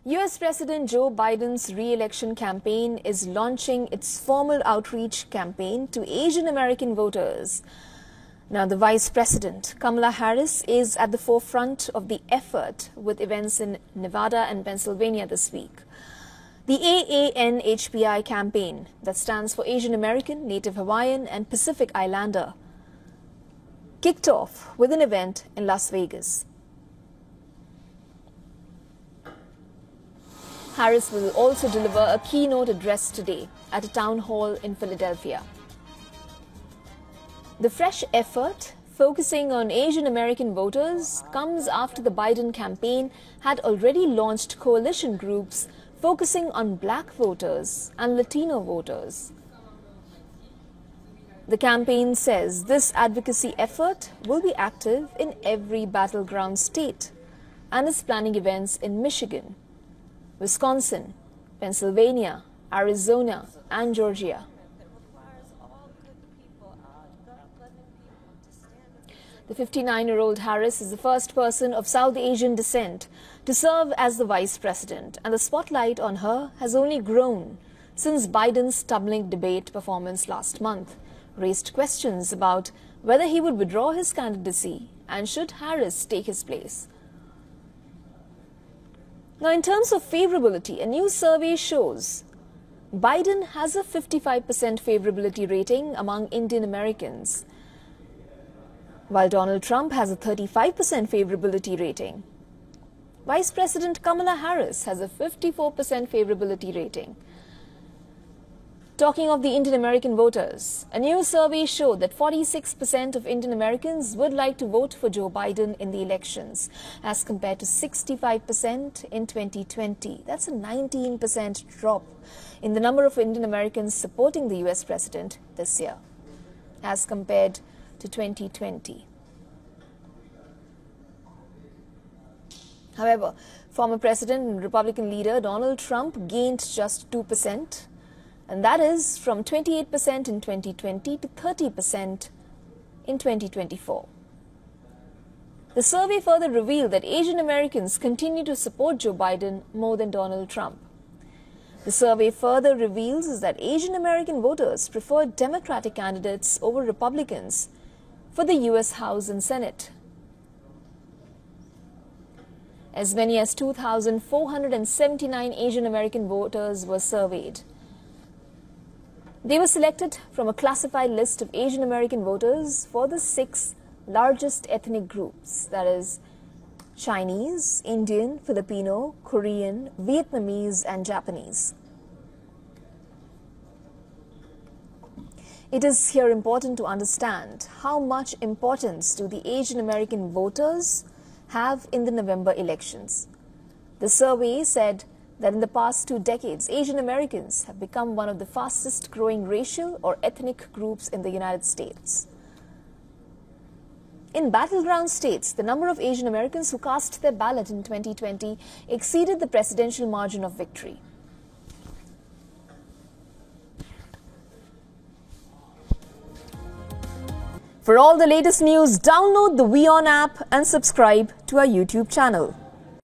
US President Joe Biden's re-election campaign is launching its formal outreach campaign to Asian American voters. Now, the Vice President, Kamala Harris, is at the forefront of the effort with events in Nevada and Pennsylvania this week. The AANHPI campaign, that stands for Asian American, Native Hawaiian and Pacific Islander, kicked off with an event in Las Vegas. Harris will also deliver a keynote address today at a town hall in Philadelphia. The fresh effort, focusing on Asian American voters, comes after the Biden campaign had already launched coalition groups focusing on black voters and Latino voters. The campaign says this advocacy effort will be active in every battleground state and is planning events in Michigan, Wisconsin, Pennsylvania, Arizona, and Georgia. The 59-year-old Harris is the first person of South Asian descent to serve as the vice president, and the spotlight on her has only grown since Biden's stumbling debate performance last month raised questions about whether he would withdraw his candidacy and should Harris take his place. Now, in terms of favorability, a new survey shows Biden has a 55% favorability rating among Indian Americans, while Donald Trump has a 35% favorability rating. Vice President Kamala Harris has a 54% favorability rating. Talking of the Indian American voters, a new survey showed that 46% of Indian Americans would like to vote for Joe Biden in the elections, as compared to 65% in 2020. That's a 19% drop in the number of Indian Americans supporting the US president this year, as compared to 2020. However, former President and Republican leader Donald Trump gained just 2%, and that is from 28% in 2020 to 30% in 2024. The survey further revealed that Asian Americans continue to support Joe Biden more than Donald Trump. The survey further reveals that Asian American voters prefer Democratic candidates over Republicans for the US House and Senate. As many as 2,479 Asian American voters were surveyed. They were selected from a classified list of Asian American voters for the 6 largest ethnic groups, that is, Chinese, Indian, Filipino, Korean, Vietnamese, and Japanese. It is here important to understand how much importance do the Asian American voters have in the November elections. The survey said that in the past 2 decades, Asian Americans have become one of the fastest growing racial or ethnic groups in the United States. In battleground states, the number of Asian Americans who cast their ballot in 2020 exceeded the presidential margin of victory. For all the latest news, download the WION app and subscribe to our YouTube channel.